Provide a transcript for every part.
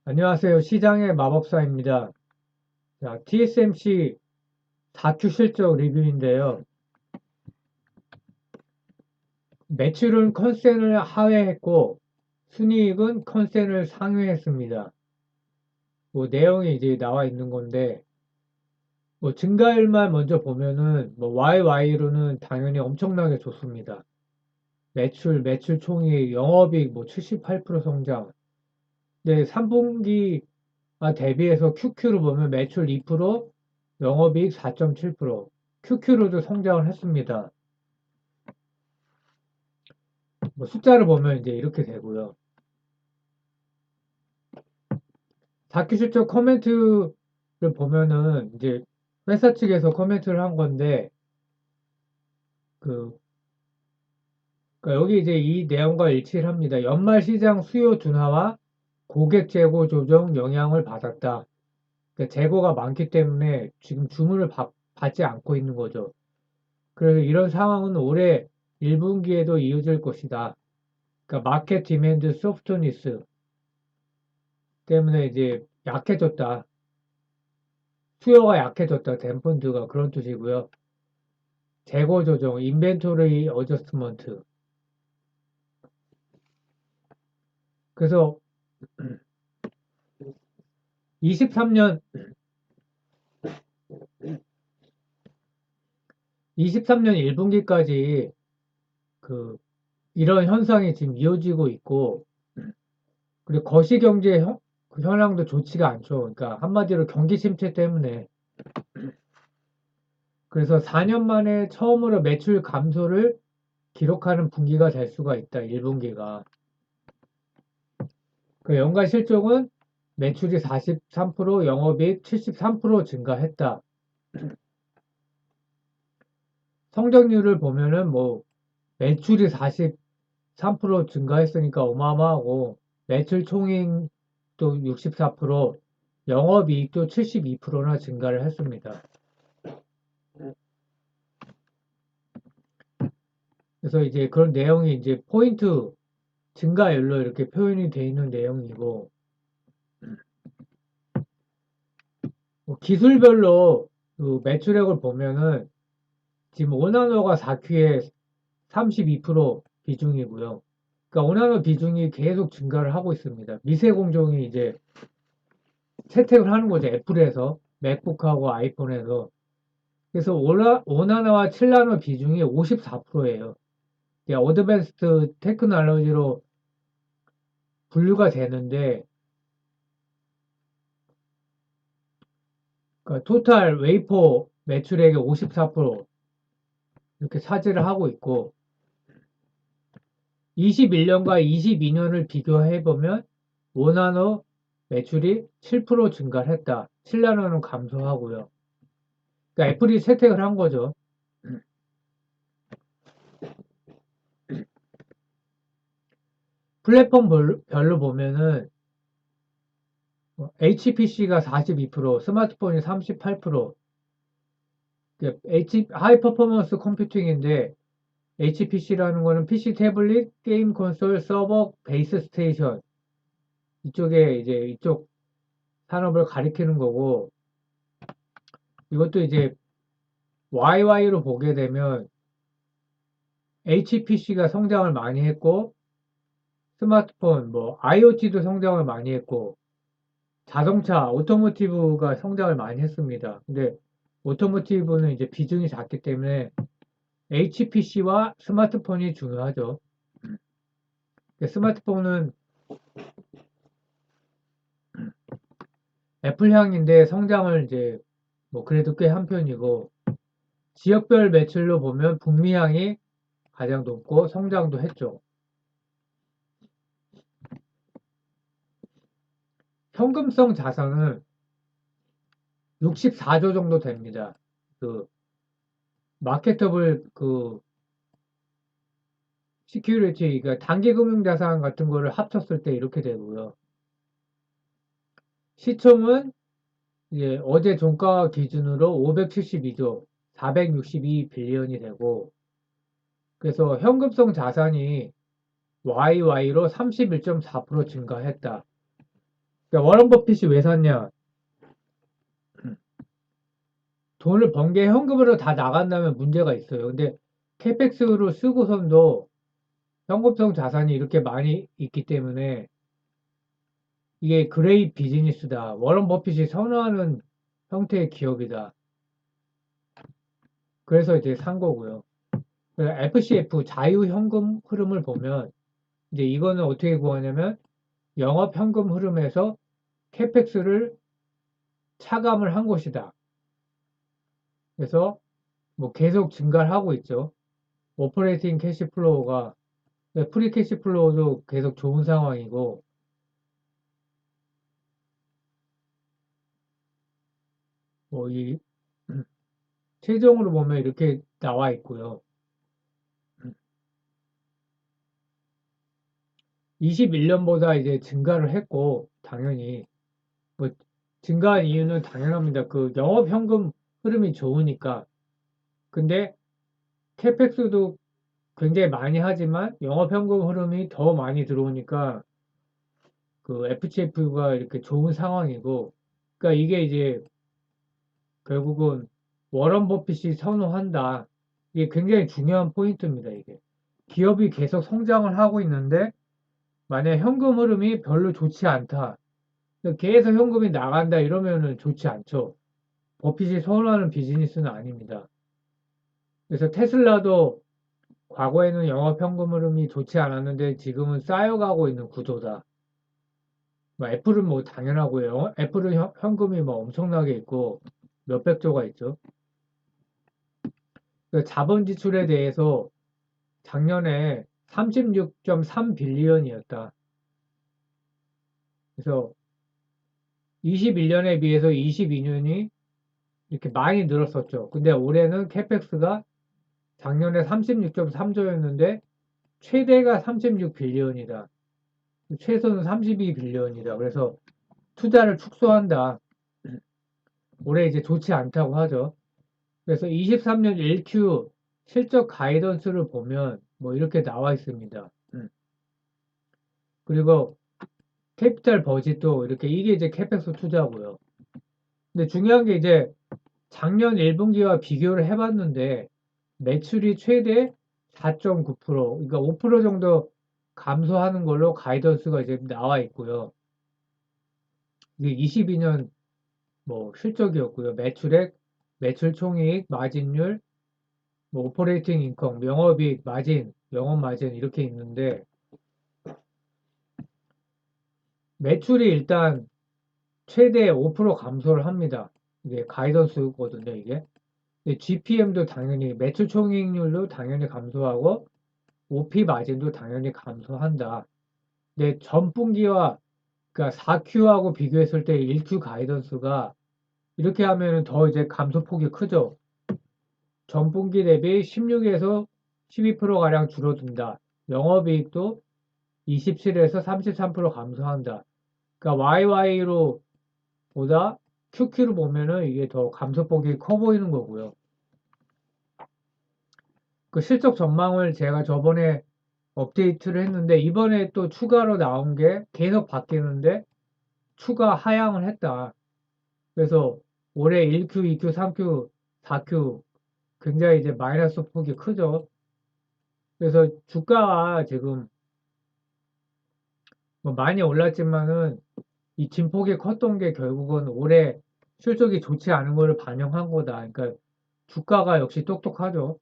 안녕하세요. 시장의 마법사입니다. 자, TSMC 4Q 실적 리뷰인데요. 매출은 컨센을 하회했고, 순이익은 컨센을 상회했습니다. 뭐, 내용이 이제 나와 있는 건데, 뭐, 증가율만 먼저 보면은, 뭐, YY로는 당연히 엄청나게 좋습니다. 매출 총이 영업이익 뭐 78% 성장. 근데 3분기 대비해서 QQ로 보면 매출 2%, 영업이익 4.7%, QQ로도 성장을 했습니다. 뭐 숫자를 보면 이제 이렇게 되고요. 다큐 실적 코멘트를 보면은 이제 회사 측에서 코멘트를 한 건데 그 그러니까 여기 이제 이 내용과 일치를 합니다. 연말 시장 수요 둔화와 고객 재고 조정 영향을 받았다. 그러니까 재고가 많기 때문에 지금 주문을 받지 않고 있는 거죠. 그래서 이런 상황은 올해 1분기에도 이어질 것이다. 그러니까 마켓 디맨드 소프트니스 때문에 이제 약해졌다. 수요가 약해졌다. 댐펀드가 그런 뜻이고요. 재고 조정, 인벤토리 어저스먼트. 그래서 23년 23년 1분기까지 그 이런 현상이 지금 이어지고 있고 그리고 거시경제 그 현황도 좋지가 않죠. 그러니까 한마디로 경기 침체 때문에 그래서 4년 만에 처음으로 매출 감소를 기록하는 분기가 될 수가 있다. 1분기가. 그 연간 실적은 매출이 43%, 영업이익 73% 증가했다. 성장률을 보면은 뭐 매출이 43% 증가했으니까 어마어마하고 매출 총익도 64%, 영업이익도 72%나 증가를 했습니다. 그래서 이제 그런 내용이 이제 포인트 증가율로 이렇게 표현이 되어 있는 내용이고 뭐 기술별로 그 매출액을 보면은 지금 오나노가 4Q에 32% 비중이고요. 그러니까 오나노 비중이 계속 증가를 하고 있습니다. 미세 공정이 이제 채택을 하는 거죠. 애플에서 맥북하고 아이폰에서. 그래서 오나노와 7나노 비중이 54%예요. 어드밴스드 테크놀로지로 분류가 되는데 그러니까 토탈 웨이퍼 매출액의 54% 이렇게 차지를 하고 있고 21년과 22년을 비교해 보면 5나노 매출이 7% 증가를 했다. 7나노는 감소하고요. 그러니까 애플이 채택을 한 거죠. 플랫폼 별로 보면은 HPC가 42%, 스마트폰이 38%, 하이 퍼포먼스 컴퓨팅인데 HPC라는 거는 PC 태블릿, 게임 콘솔, 서버, 베이스 스테이션 이쪽에 이제 이쪽 산업을 가리키는 거고 이것도 이제 YY로 보게 되면 HPC가 성장을 많이 했고 스마트폰, 뭐 IoT도 성장을 많이 했고 자동차, 오토모티브가 성장을 많이 했습니다. 근데 오토모티브는 이제 비중이 작기 때문에 HPC와 스마트폰이 중요하죠. 스마트폰은 애플향인데 성장을 이제 뭐 그래도 꽤 한 편이고 지역별 매출로 보면 북미향이 가장 높고 성장도 했죠. 현금성 자산은 64조 정도 됩니다. 그 마케터블 그 시큐리티, 그러니까 단기 금융 자산 같은 거를 합쳤을 때 이렇게 되고요. 시총은 이제 어제 종가 기준으로 572조, 462 빌리언이 되고 그래서 현금성 자산이 YY로 31.4% 증가했다. 그러니까 워런 버핏이 왜 샀냐? 돈을 번 게 현금으로 다 나간다면 문제가 있어요. 근데 캐펙스로 쓰고선도 현금성 자산이 이렇게 많이 있기 때문에 이게 그레이 비즈니스다. 워런 버핏이 선호하는 형태의 기업이다. 그래서 이제 산 거고요. FCF 자유현금 흐름을 보면 이제 이거는 어떻게 구하냐면 영업 현금 흐름에서 캐펙스를 차감을 한 것이다. 그래서 뭐 계속 증가를 하고 있죠. 오퍼레이팅 캐시플로우가 프리 캐시플로우도 계속 좋은 상황이고 뭐이 최종으로 보면 이렇게 나와 있고요. 21년보다 이제 증가를 했고 당연히 뭐 증가한 이유는 당연합니다. 그 영업 현금 흐름이 좋으니까. 근데 캐펙스도 굉장히 많이 하지만 영업 현금 흐름이 더 많이 들어오니까 그 FCF가 이렇게 좋은 상황이고 그러니까 이게 이제 결국은 워런 버핏이 선호한다. 이게 굉장히 중요한 포인트입니다, 이게. 기업이 계속 성장을 하고 있는데 만약 현금 흐름이 별로 좋지 않다. 계속 현금이 나간다 이러면은 좋지 않죠. 버핏이 선호하는 비즈니스는 아닙니다. 그래서 테슬라도 과거에는 영업 현금 흐름이 좋지 않았는데 지금은 쌓여가고 있는 구조다. 뭐 애플은 뭐 당연하고요. 애플은 현금이 뭐 엄청나게 있고 몇백 조가 있죠. 그 자본 지출에 대해서 작년에 36.3 빌리언이었다. 그래서 21년에 비해서 22년이 이렇게 많이 늘었었죠. 근데 올해는 캐펙스가 작년에 36.3조였는데 최대가 36 빌리언이다. 최소는 32 빌리언이다. 그래서 투자를 축소한다. 올해 이제 좋지 않다고 하죠. 그래서 23년 1Q 실적 가이던스를 보면 뭐 이렇게 나와 있습니다. 그리고 캐피탈 버짓도 이렇게 이게 이제 캐펙스 투자고요. 근데 중요한 게 이제 작년 1분기와 비교를 해봤는데 매출이 최대 4.9%, 그러니까 5% 정도 감소하는 걸로 가이던스가 이제 나와 있고요. 이게 22년 뭐 실적이었고요. 매출액, 매출 총이익, 마진율, 뭐 오퍼레이팅 인컴, 영업이익, 마진, 영업 마진 이렇게 있는데 매출이 일단 최대 5% 감소를 합니다. 이게 가이던스거든요, 이게. GPM도 당연히 매출 총이익률도 당연히 감소하고 OP 마진도 당연히 감소한다. 근데 전분기와 그러니까 4Q하고 비교했을 때 1Q 가이던스가 이렇게 하면은 더 이제 감소폭이 크죠. 전분기 대비 16에서 12%가량 줄어든다. 영업이익도 27에서 33% 감소한다. 그러니까 YY로 보다 QQ로 보면은 이게 더 감소폭이 커 보이는 거고요. 그 실적 전망을 제가 저번에 업데이트를 했는데 이번에 또 추가로 나온 게 계속 바뀌는데 추가 하향을 했다. 그래서 올해 1Q, 2Q, 3Q, 4Q 굉장히 이제 마이너스 폭이 크죠. 그래서 주가가 지금 뭐 많이 올랐지만은 이 진폭이 컸던 게 결국은 올해 실적이 좋지 않은 거를 반영한 거다. 그러니까 주가가 역시 똑똑하죠.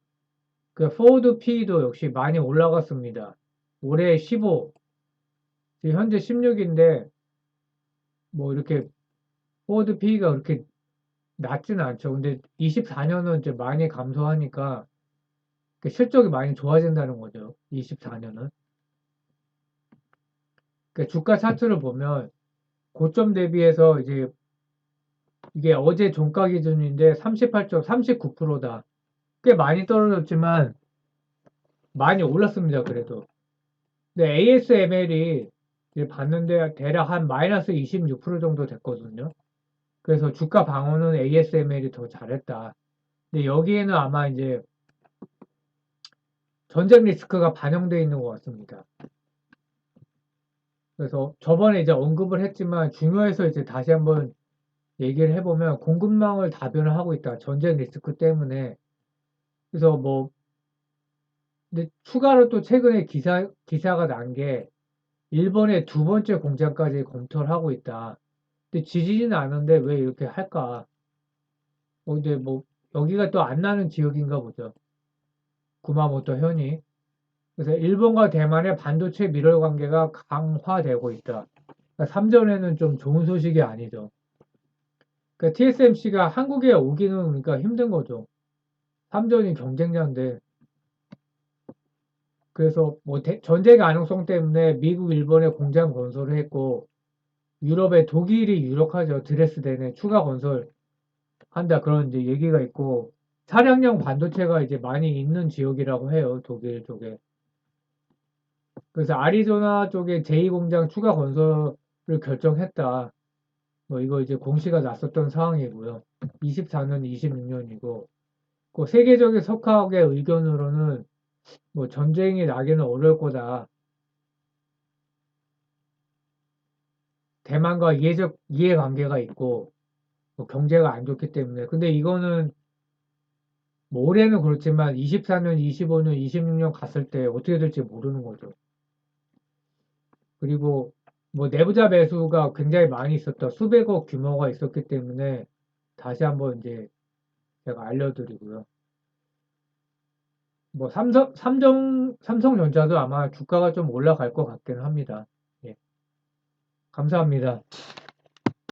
그 포워드 P도 역시 많이 올라갔습니다. 올해 15, 현재 16인데 뭐 이렇게 포워드 P가 그렇게 낮지는 않죠. 근데 24년은 이제 많이 감소하니까 실적이 많이 좋아진다는 거죠. 24년은. 그러니까 주가 차트를 보면 고점 대비해서 이제 이게 어제 종가 기준인데 38점, 39%다. 꽤 많이 떨어졌지만 많이 올랐습니다. 그래도. 근데 ASML이 봤는데 대략 한 마이너스 26% 정도 됐거든요. 그래서 주가 방어는 ASML이 더 잘했다. 근데 여기에는 아마 이제 전쟁 리스크가 반영되어 있는 것 같습니다. 그래서 저번에 이제 언급을 했지만 중요해서 이제 다시 한번 얘기를 해보면 공급망을 다변을 하고 있다. 전쟁 리스크 때문에. 그래서 뭐, 근데 추가로 또 최근에 기사가 난 게 일본의 두 번째 공장까지 검토를 하고 있다. 근데 지지는 않은데 왜 이렇게 할까? 근데 뭐, 여기가 또 안 나는 지역인가 보죠. 구마모토 현이. 그래서 일본과 대만의 반도체 밀월 관계가 강화되고 있다. 그러니까 삼전에는 좀 좋은 소식이 아니죠. 그러니까 TSMC가 한국에 오기는 그러니까 힘든 거죠. 삼전이 경쟁자인데. 그래서 뭐 전제 가능성 때문에 미국, 일본에 공장 건설을 했고 유럽에 독일이 유력하죠. 드레스덴에 추가 건설한다 그런 이제 얘기가 있고 차량용 반도체가 이제 많이 있는 지역이라고 해요. 독일 쪽에. 그래서 아리조나 쪽에 제2공장 추가 건설을 결정했다. 뭐 이거 이제 공시가 났었던 상황이고요. 24년, 26년이고 그 세계적인 석학의 의견으로는 뭐 전쟁이 나기는 어려울 거다. 대만과 이해적 이해관계가 있고 뭐 경제가 안 좋기 때문에. 근데 이거는 뭐 올해는 그렇지만 24년, 25년, 26년 갔을 때 어떻게 될지 모르는 거죠. 그리고 뭐 내부자 매수가 굉장히 많이 있었다. 수백억 규모가 있었기 때문에 다시 한번 이제 제가 알려드리고요. 뭐 삼성전자도 아마 주가가 좀 올라갈 것 같긴 합니다. 예, 감사합니다.